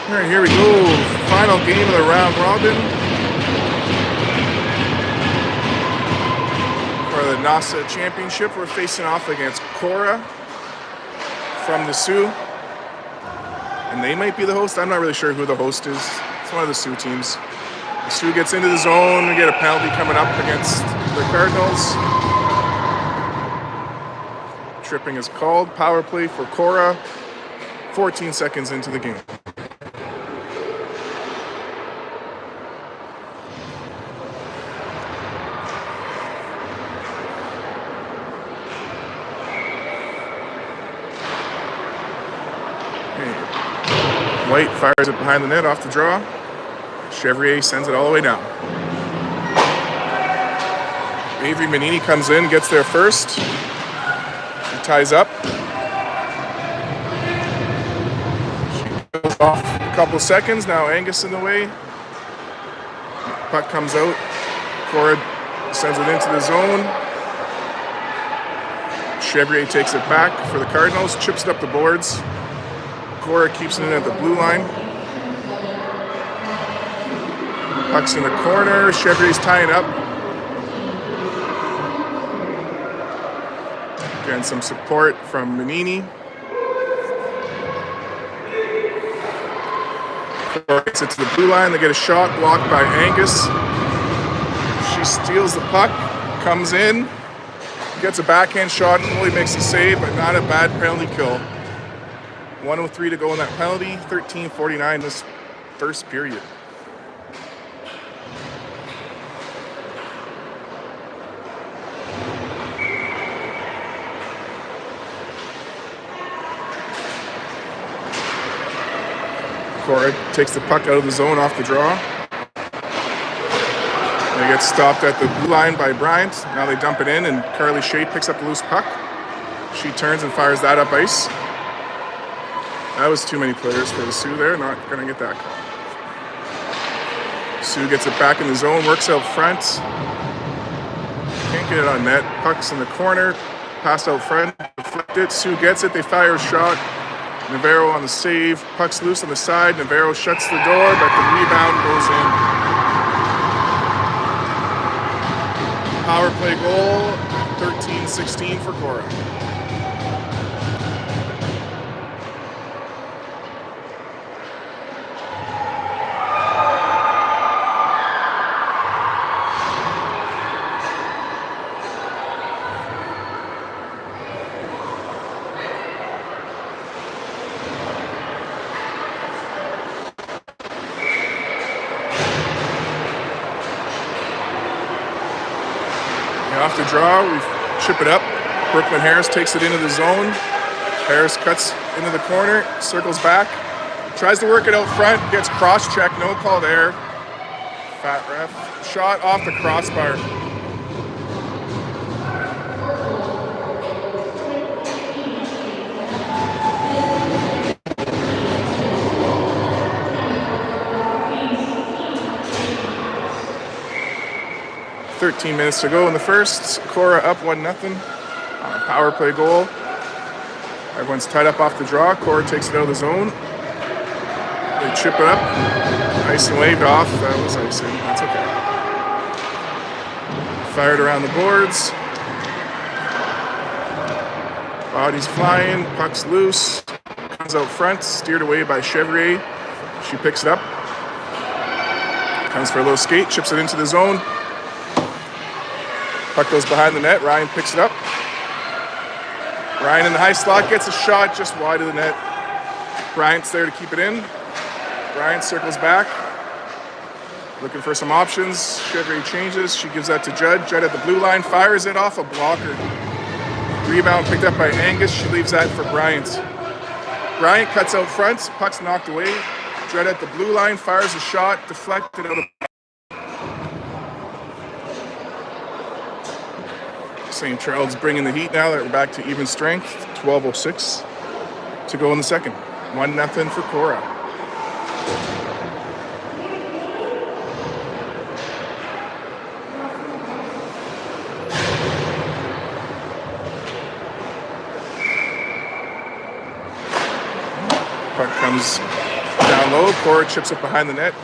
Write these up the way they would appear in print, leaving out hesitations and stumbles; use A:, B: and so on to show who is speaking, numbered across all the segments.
A: All right, here we go. Final game of the round robin for the NOSSA Championship. We're facing off against Korah from the Soo. And they might be the host. I'm not really sure who the host is. It's one of the Soo teams. The Soo gets into the zone. We get a penalty coming up against the Cardinals. Tripping is called. Power play for Korah. 14 seconds into the game. White fires it behind the net off the draw. Chevrier sends it all the way down. Avery Manini comes in, gets there first. She ties up. She goes off a couple seconds. Now Angus in the way. Puck comes out. Korah sends it into the zone. Chevrier takes it back for the Cardinals, chips it up the boards. Korah keeps it in at the blue line. Puck's in the corner. Chevrier's tying up. Getting some support from Manini. Korah gets it to the blue line. They get a shot blocked by Angus. She steals the puck, comes in, gets a backhand shot, only makes a save, but not a bad penalty kill. 1:03 to go in that penalty, 13:49 this first period. Korah takes the puck out of the zone off the draw. They get stopped at the blue line by Bryant. Now they dump it in, and Carly Shea picks up the loose puck. She turns and fires that up ice. That was too many players for the Soo there. Not going to get that call. Soo gets it back in the zone, works out front. Can't get it on net. Puck's in the corner. Pass out front. Deflected. Soo gets it. They fire a shot. Navarro on the save. Puck's loose on the side. Navarro shuts the door, but the rebound goes in. Power play goal. 13-16 for Korah. Off the draw, we chip it up. Brooklyn Harris takes it into the zone. Harris cuts into the corner, circles back, tries to work it out front, gets cross-checked, no call there. Fat ref. Shot off the crossbar. .13 minutes to go in the first. Korah up 1-0 on a power play goal. Everyone's tied up off the draw. Korah takes it out of the zone. They chip it up. Icing waved off. That was icing. That's okay. Fired around the boards. Bodies flying. Puck's loose. Comes out front. Steered away by Chevrier. She picks it up. Comes for a little skate. Chips it into the zone. Puck goes behind the net. Ryan picks it up. Ryan in the high slot gets a shot just wide of the net. Bryant's there to keep it in. Bryant circles back. Looking for some options. Chevrier changes. She gives that to Judd. Judd at the blue line. Fires it off a blocker. Rebound picked up by Angus. She leaves that for Bryant. Bryant cuts out front. Puck's knocked away. Judd at the blue line. Fires a shot. Deflected out of St. Charles bringing the heat now that we're back to even strength. 12:06 to go in the second. 1-0 for Korah. Puck comes Down low, Korah chips it behind the net.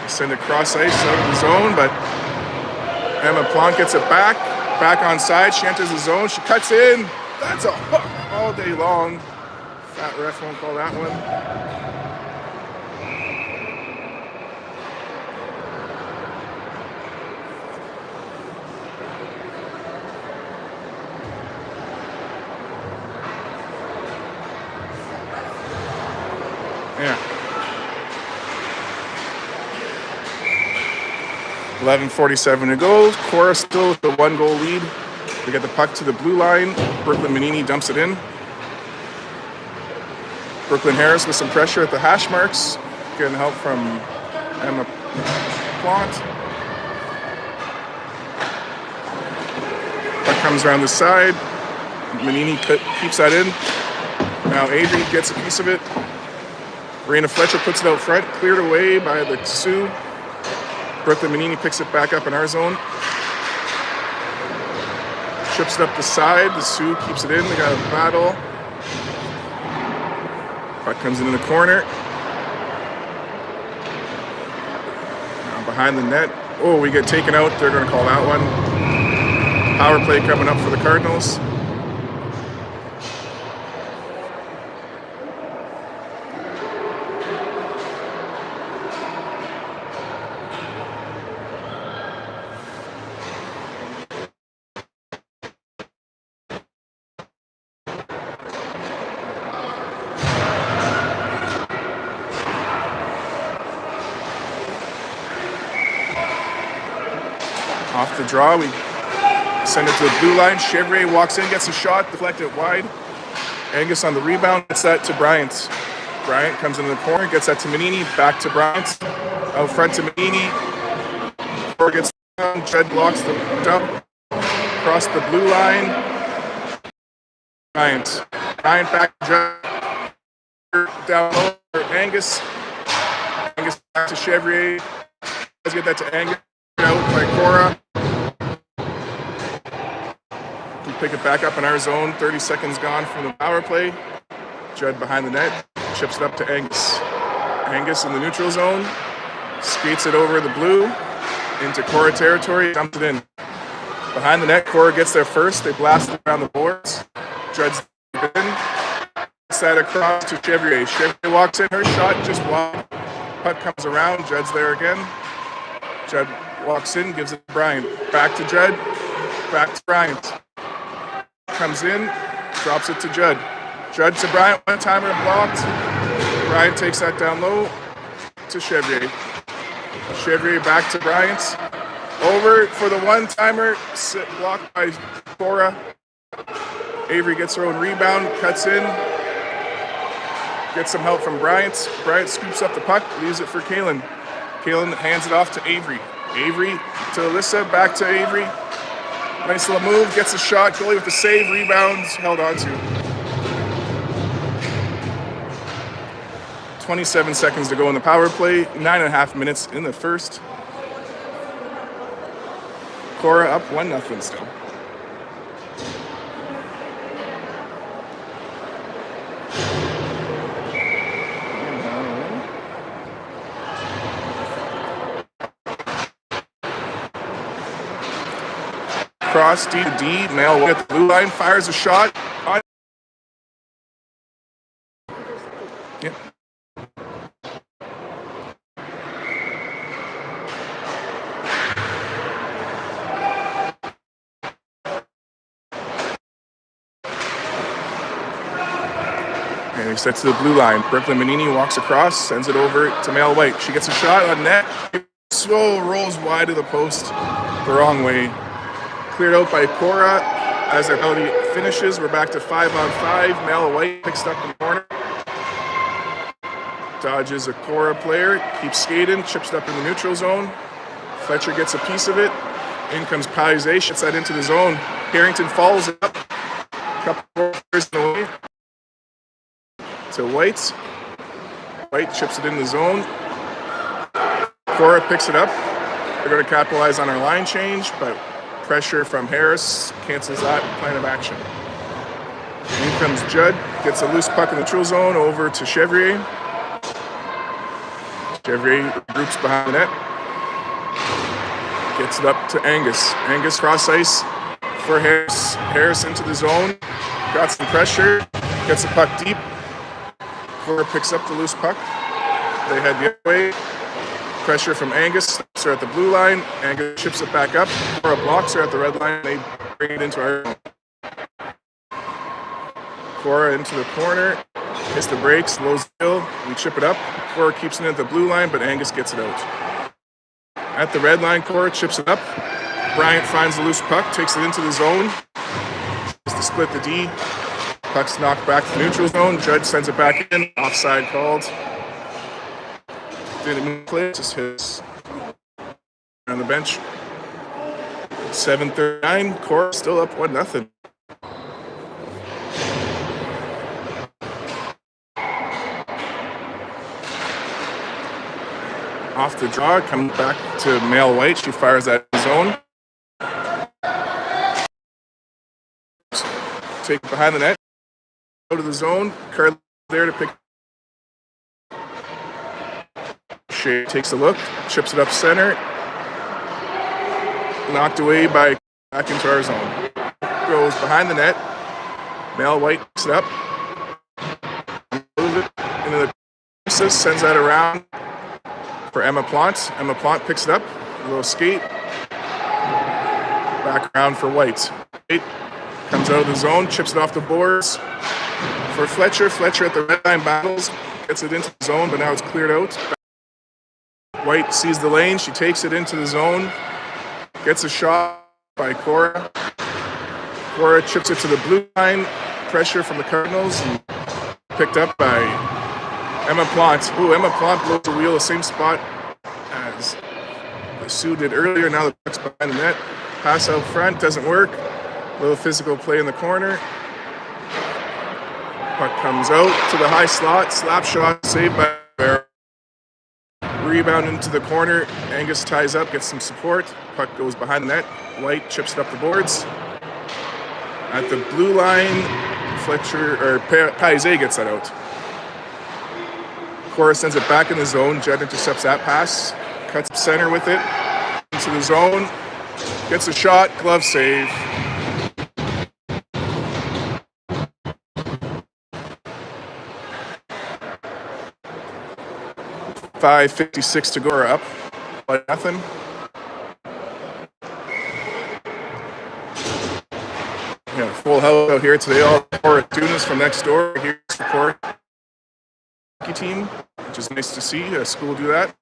A: Send it cross ice out of the zone, but Emma Plonk gets it back on side. She enters the zone, she cuts in. That's a hook all day long. Fat ref won't call that one. Yeah. 11:47 to go. Korah still with the 1-goal lead. We get the puck to the blue line. Brooklyn Manini dumps it in. Brooklyn Harris with some pressure at the hash marks. Getting help from Emma Plont. Puck comes around the side. Manini keeps that in. Now Adrian gets a piece of it. Raina Fletcher puts it out front, cleared away by the Sioux. Brooklyn Manini picks it back up in our zone. Chips it up the side. The Sioux keeps it in. They got a battle. Puck comes into the corner. Now behind the net. Oh, we get taken out. They're going to call that one. Power play coming up for the Cardinals. Off the draw, we send it to the blue line. Chevrier walks in, gets a shot, deflected wide. Angus on the rebound, gets that to Bryant. Bryant comes into the corner, gets that to Manini, back to Bryant. Out front to Manini. Korah gets down, Judd blocks the dump. Across the blue line. Bryant back to Judd. Down low for Angus. Angus back to Chevrier. Let's get that to Angus. Out by Korah. We pick it back up in our zone. 30 seconds gone from the power play. Judd behind the net. Chips it up to Angus. Angus in the neutral zone. Skates it over the blue. Into Korah territory. Dumps it in. Behind the net, Korah gets there first. They blast it around the boards. Judd's in. Gets that across to Chevrier. Chevrier walks in. Her shot just wide. Puck comes around. Judd's there again. Judd walks in, gives it to Bryant. Back to Judd. Back to Bryant. Comes in, drops it to Judd. Judd to Bryant, one-timer blocked. Bryant takes that down low to Chevrier. Chevrier back to Bryant. Over for the one-timer, blocked by Korah. Avery gets her own rebound, cuts in. Gets some help from Bryant. Bryant scoops up the puck, leaves it for Kalen. Kalen hands it off to Avery. Avery to Alyssa, back to Avery. Nice little move, gets a shot, goalie with the save, rebounds, held on to. 27 seconds to go in the power play, 9.5 minutes in the first. Korah up 1-0 still. Cross D to D, Male at the blue line, fires a shot. Yep. And he sets to the blue line. Brooklyn Manini walks across, sends it over to Mel White. She gets a shot on net. So rolls wide of the post the wrong way. Cleared out by Korah. As their penalty finishes, we're back to 5-on-5. Mel White picks up in the corner. Dodges a Korah player. Keeps skating. Chips it up in the neutral zone. Fletcher gets a piece of it. In comes Paize. Shits that into the zone. Harrington follows it up. Couple players in the way. To White. White chips it in the zone. Korah picks it up. They're going to capitalize on our line change, but pressure from Harris cancels that plan of action. In comes Judd, gets a loose puck in the neutral zone over to Chevrier. Chevrier groups behind the net. Gets it up to Angus. Angus cross ice for Harris. Harris into the zone. Got some pressure. Gets the puck deep. Korah picks up the loose puck. They head the other way. Pressure from Angus. Stops her at the blue line. Angus chips it back up. Korah blocks her at the red line. They bring it into our zone. Korah into the corner. Hits the brakes. Lows the hill. We chip it up. Korah keeps it at the blue line, but Angus gets it out. At the red line, Korah chips it up. Bryant finds the loose puck. Takes it into the zone. Tries to split the D. Puck's knocked back to the neutral zone. Judd sends it back in. Offside called. Didn't move play. Just hits on the bench. 7:39. Korah still up 1-0. Off the draw, comes back to Male White. She fires at his zone. Take it behind the net. Go to the zone. Carly there to pick. Shea takes a look, chips it up center. Knocked away by back into our zone. Goes behind the net. Male White picks it up. Move it into the creases, sends that around for Emma Plant. Emma Plant picks it up. A little skate. Back around for White. White comes out of the zone, chips it off the boards for Fletcher. Fletcher at the red line battles. Gets it into the zone, but now it's cleared out. White sees the lane. She takes it into the zone. Gets a shot by Korah. Korah chips it to the blue line. Pressure from the Cardinals. And picked up by Emma Plant. Ooh, Emma Plant blows the wheel the same spot as Soo did earlier. Now the puck's behind the net. Pass out front. Doesn't work. A little physical play in the corner. Puck comes out to the high slot. Slap shot saved by Barrow. Rebound into the corner. Angus ties up, gets some support. Puck goes behind the net. White chips it up the boards. At the blue line, Fletcher or Paise gets that out. Korah sends it back in the zone. Judd intercepts that pass. Cuts center with it. Into the zone. Gets a shot. Glove save. .56 to go. We're up by nothing. Yeah, full house out here today. All Korah students from next door here to support the hockey team, which is nice to see a school do that.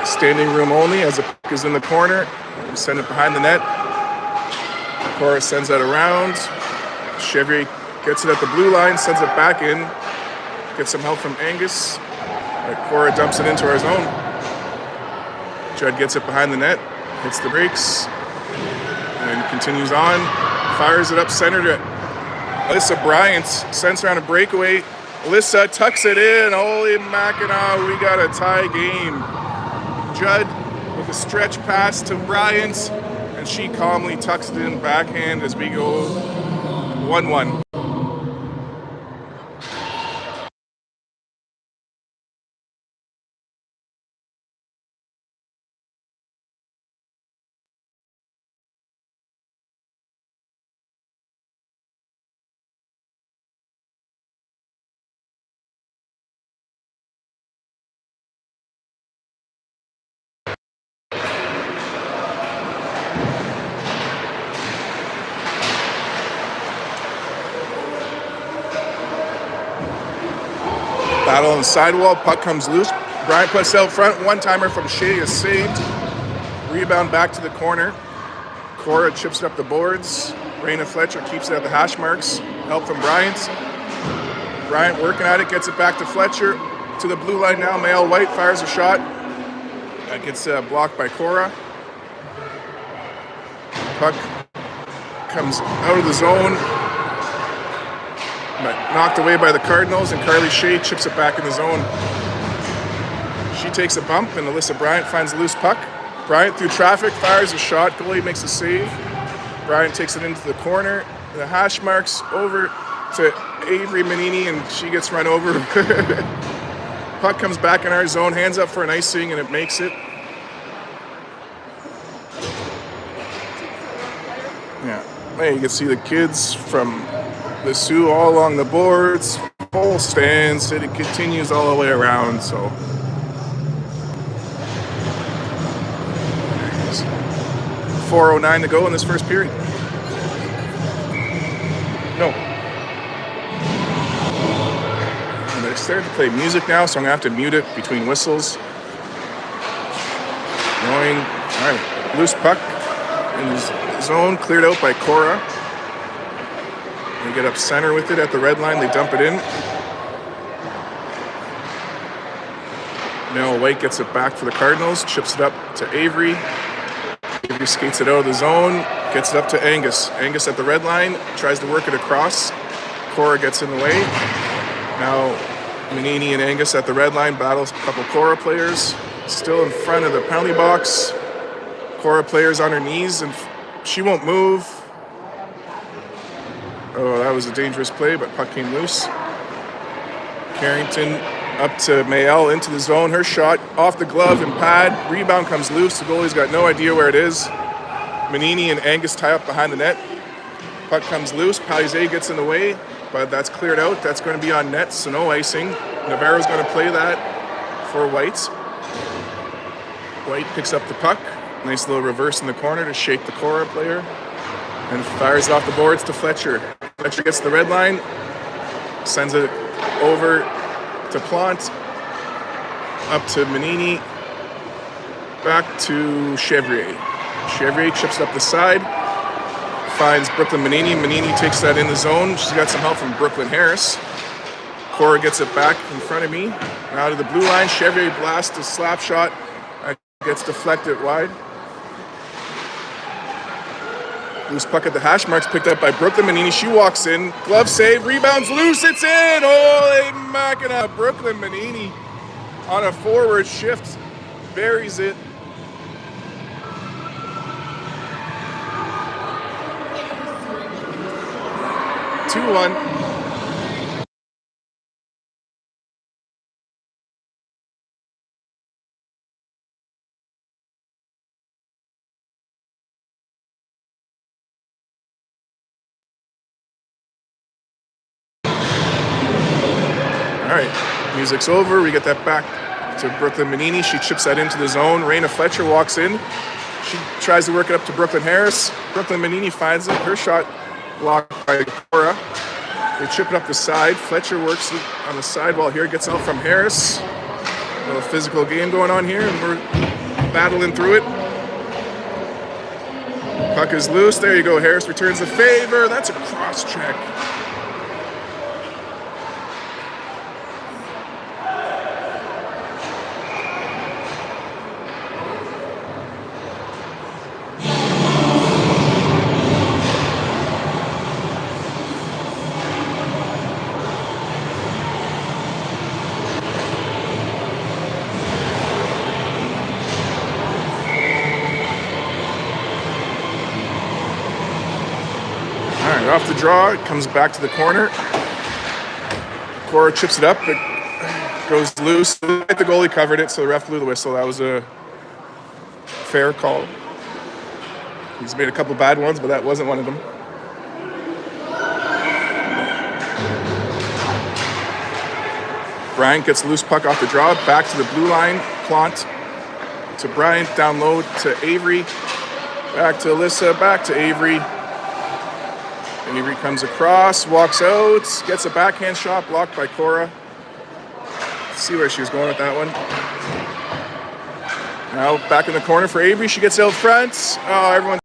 A: Standing room only as the puck is in the corner. We send it behind the net. Korah sends that around. Chevrier gets it at the blue line, sends it back in. Gets some help from Angus. Korah dumps it into our zone. Judd gets it behind the net, hits the brakes, and continues on. Fires it up center to Alyssa Bryant. Sends around a breakaway. Alyssa tucks it in. Holy Mackinac, we got a tie game. Judd with a stretch pass to Bryant. And she calmly tucks it in backhand as we go 1-1. Battle on the sidewall. Puck comes loose. Bryant puts out front. One-timer from Shea is saved. Rebound back to the corner. Korah chips it up the boards. Raina Fletcher keeps it at the hash marks. Help from Bryant. Bryant working at it. Gets it back to Fletcher. To the blue line now. Male White fires a shot. That gets blocked by Korah. Puck comes out of the zone. But knocked away by the Cardinals, and Carly Shea chips it back in the zone. She takes a bump, and Alyssa Bryant finds a loose puck. Bryant through traffic fires a shot. Goalie makes a save. Bryant takes it into the corner. The hash marks over to Avery Manini, and she gets run over. Puck comes back in our zone, hands up for an icing, and it makes it. Yeah, there you can see the kids from the Soo all along the boards, full stands. It continues all the way around. So 4:09 to go in this first period. No. And they're starting to play music now, so I'm gonna have to mute it between whistles. Annoying. All right, loose puck in his zone, cleared out by Korah. They get up center with it at the red line. They dump it in. Now White gets it back for the Cardinals, chips it up to Avery. Avery skates it out of the zone, gets it up to Angus. Angus at the red line, tries to work it across. Korah gets in the way. Now Manini and Angus at the red line battles a couple Korah players. Still in front of the penalty box. Korah players on her knees, and she won't move. Oh, that was a dangerous play, but puck came loose. Carrington up to Mayel into the zone. Her shot off the glove and pad. Rebound comes loose. The goalie's got no idea where it is. Manini and Angus tie up behind the net. Puck comes loose. Palizé gets in the way, but that's cleared out. That's going to be on net, so no icing. Navarro's going to play that for White. White picks up the puck. Nice little reverse in the corner to shake the Korah player. And fires it off the boards to Fletcher. Fletcher gets the red line. Sends it over to Plant, up to Manini, back to Chevrier. Chevrier chips it up the side, finds Brooklyn Manini. Manini takes that in the zone. She's got some help from Brooklyn Harris. Korah gets it back in front of me. Now to the blue line. Chevrier blasts a slap shot. Gets deflected wide. Loose puck at the hash marks, picked up by Brooklyn Manini. She walks in, glove save, rebounds loose, it's in! Holy mackerel! Brooklyn Manini on a forward shift, buries it. Two-one. All right, music's over. We get that back to Brooklyn Manini. She chips that into the zone. Raina Fletcher walks in. She tries to work it up to Brooklyn Harris. Brooklyn Manini finds it. Her shot blocked by Korah. They chip it up the side. Fletcher works it on the sidewall here. Gets out from Harris. A little physical game going on here, and we're battling through it. Puck is loose. There you go. Harris returns the favor. That's a cross check. Off the draw, it comes back to the corner. Korah chips it up, it goes loose. The goalie covered it, so the ref blew the whistle. That was a fair call. He's made a couple bad ones, but that wasn't one of them. Bryant gets loose puck off the draw, back to the blue line. Plant to Bryant, down low to Avery. Back to Alyssa, back to Avery. Avery comes across, walks out, gets a backhand shot blocked by Korah. Let's see where she was going with that one. Now back in the corner for Avery. She gets out front. Oh, everyone's